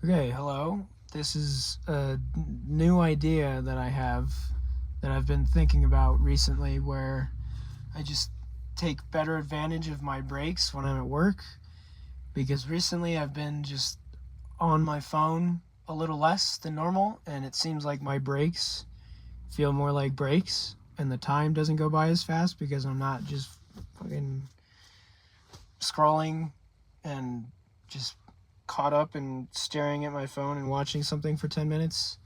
Okay, hello. This is a new idea that I have that I've been thinking about recently where I just take better advantage of my breaks when I'm at work because recently I've been just on my phone a little less than normal and it seems like my breaks feel more like breaks and the time doesn't go by as fast because I'm not just fucking scrolling and just caught up and staring at my phone and watching something for 10 minutes.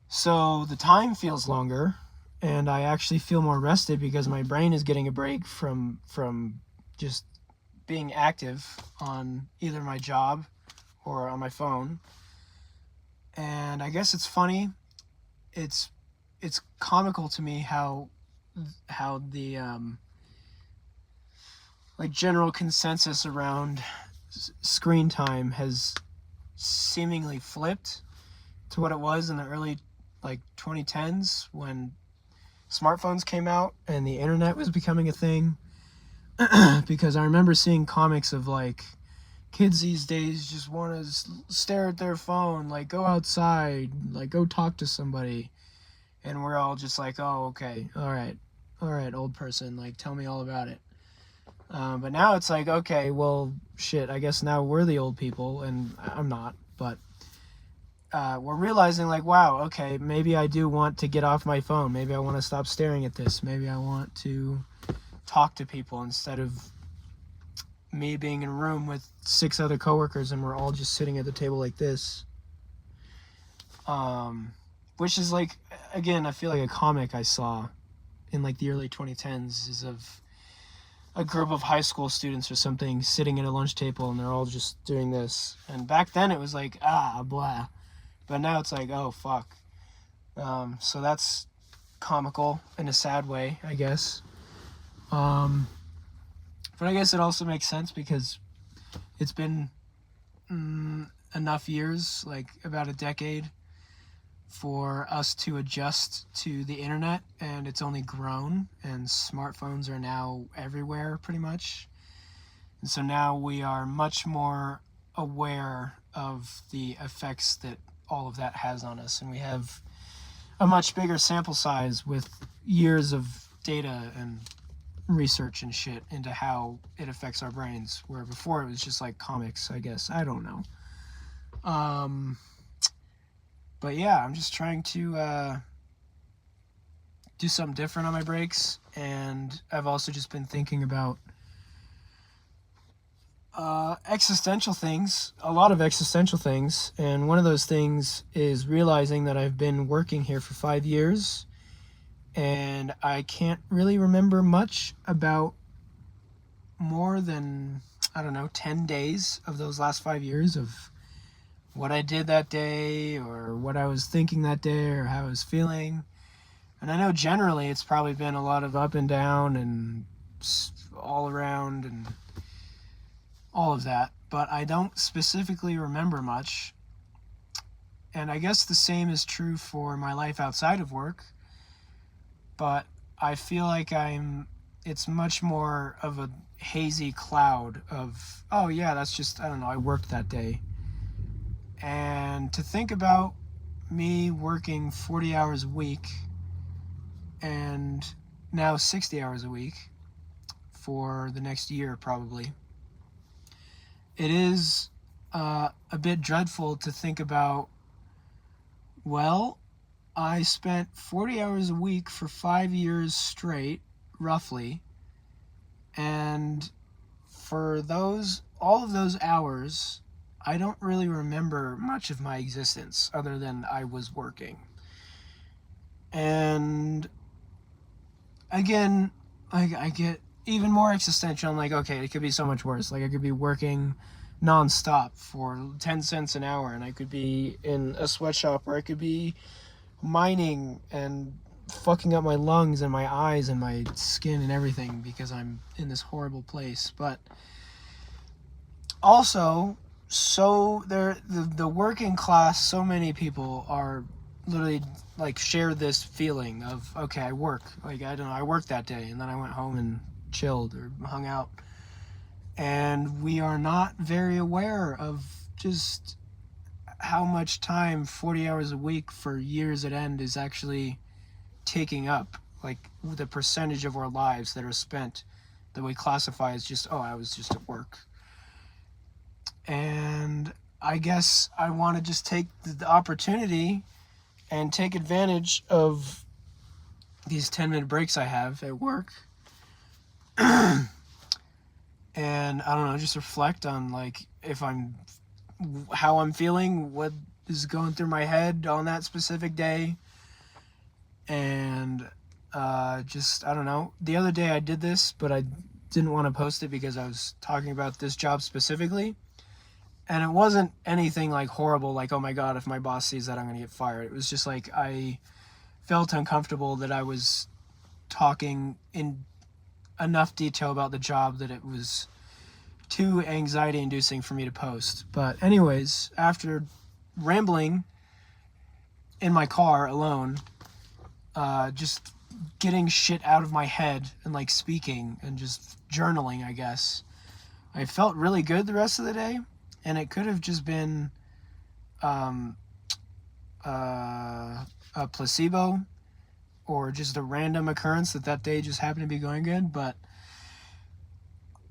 So the time feels longer and I actually feel more rested because my brain is getting a break from just being active on either my job or on my phone. And I guess it's funny. It's comical to me how the like general consensus around screen time has seemingly flipped to what it was in the early 2010s when smartphones came out and the internet was becoming a thing. Because I remember seeing comics of kids these days just want to stare at their phone, go outside, go talk to somebody, and we're all just like, oh, okay, all right, old person, tell me all about it. But now it's like, okay, well, shit, I guess now we're the old people, and I'm not, but we're realizing, wow, okay, maybe I do want to get off my phone. Maybe I want to stop staring at this. Maybe I want to talk to people instead of me being in a room with 6 other coworkers and we're all just sitting at the table like this. Which is again, I feel like a comic I saw in the early 2010s is of a group of high school students or something sitting at a lunch table and they're all just doing this. And back then it was blah. But now it's oh, fuck. So that's comical in a sad way, I guess. But I guess it also makes sense because it's been enough years, about a decade, for us to adjust to the internet, and it's only grown, and smartphones are now everywhere pretty much. And so now we are much more aware of the effects that all of that has on us, and we have a much bigger sample size with years of data and research and shit into how it affects our brains, where before it was just comics, I guess. I don't know. But yeah, I'm just trying to do something different on my breaks, and I've also just been thinking about existential things, a lot of existential things, and one of those things is realizing that I've been working here for 5 years, and I can't really remember much about more than, I don't know, 10 days of those last 5 years of what I did that day or what I was thinking that day or how I was feeling. And I know generally it's probably been a lot of up and down and all around and all of that, but I don't specifically remember much. And I guess the same is true for my life outside of work, but I feel like it's much more of a hazy cloud of, oh yeah, that's just, I don't know, I worked that day. And to think about me working 40 hours a week and now 60 hours a week for the next year probably, it is a bit dreadful to think about, well, I spent 40 hours a week for 5 years straight, roughly, and for all of those hours, I don't really remember much of my existence other than I was working. And again, I get even more existential. I'm like, okay, it could be so much worse. I could be working nonstop for 10 cents an hour, and I could be in a sweatshop, or I could be mining and fucking up my lungs and my eyes and my skin and everything because I'm in this horrible place. But also, so the working class, so many people are literally share this feeling of, okay, I work, I don't know, I worked that day and then I went home and chilled or hung out, and we are not very aware of just how much time 40 hours a week for years at end is actually taking up, like the percentage of our lives that are spent that we classify as just, oh, I was just at work. And I guess I want to just take the opportunity and take advantage of these 10-minute breaks I have at work. And I don't know, just reflect on like how I'm feeling, what is going through my head on that specific day. And just, I don't know. The other day I did this, but I didn't want to post it because I was talking about this job specifically. And it wasn't anything like horrible, like, oh my God, if my boss sees that, I'm going to get fired. It was just like I felt uncomfortable that I was talking in enough detail about the job that it was too anxiety inducing for me to post. But anyways, after rambling in my car alone, just getting shit out of my head and like speaking and just journaling, I guess, I felt really good the rest of the day. And it could have just been a placebo or just a random occurrence that day just happened to be going good. But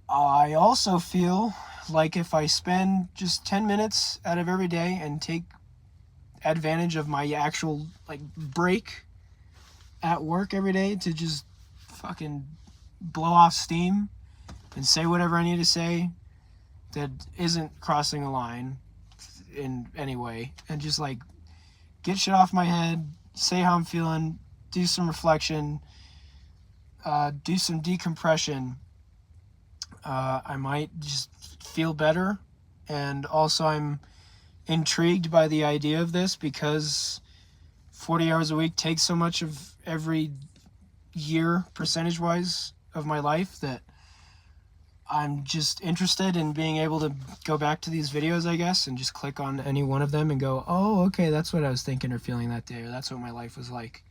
I also feel like if I spend just 10 minutes out of every day and take advantage of my actual like break at work every day to just fucking blow off steam and say whatever I need to say that isn't crossing a line in any way, and just like get shit off my head, say how I'm feeling, do some reflection, do some decompression, I might just feel better. And also I'm intrigued by the idea of this because 40 hours a week takes so much of every year percentage wise of my life that I'm just interested in being able to go back to these videos, I guess, and just click on any one of them and go, oh, okay, that's what I was thinking or feeling that day, or that's what my life was like.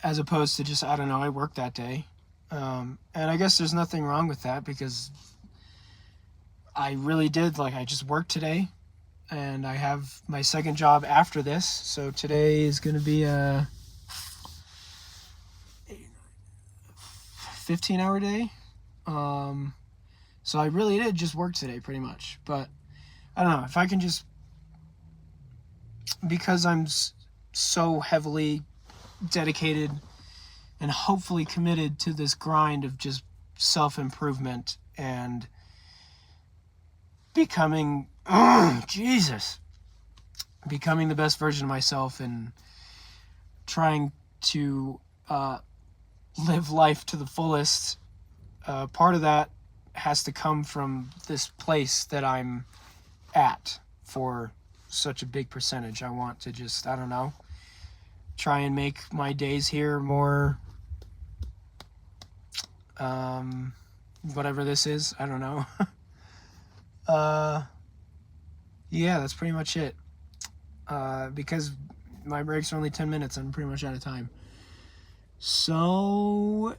As opposed to just, I don't know, I worked that day. And I guess there's nothing wrong with that because I really did, like, I just worked today and I have my second job after this. So today is going to be a 15-hour day. So I really did just work today pretty much, but I don't know if I can just, because I'm so heavily dedicated and hopefully committed to this grind of just self-improvement and becoming, becoming the best version of myself and trying to, live life to the fullest. Part of that has to come from this place that I'm at for such a big percentage. I want to just, I don't know, try and make my days here more, whatever this is, I don't know. Yeah, that's pretty much it. Because my breaks are only 10 minutes, I'm pretty much out of time. So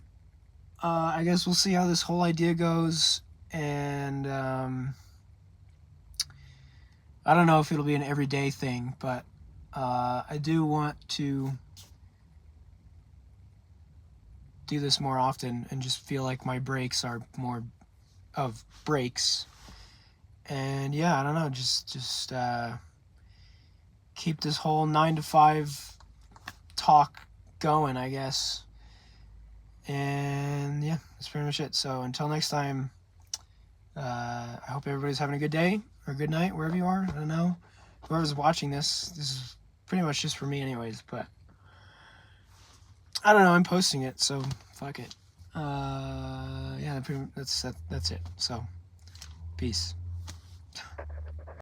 I guess we'll see how this whole idea goes, and I don't know if it'll be an everyday thing, but I do want to do this more often and just feel like my breaks are more of breaks. And yeah, I don't know, just keep this whole 9 to 5 talk going, I guess. And yeah, that's pretty much it. So until next time, I hope everybody's having a good day or good night wherever you are. I don't know, whoever's watching this is pretty much just for me anyways, but I don't know, I'm posting it, so fuck it. Yeah, that's it. So peace.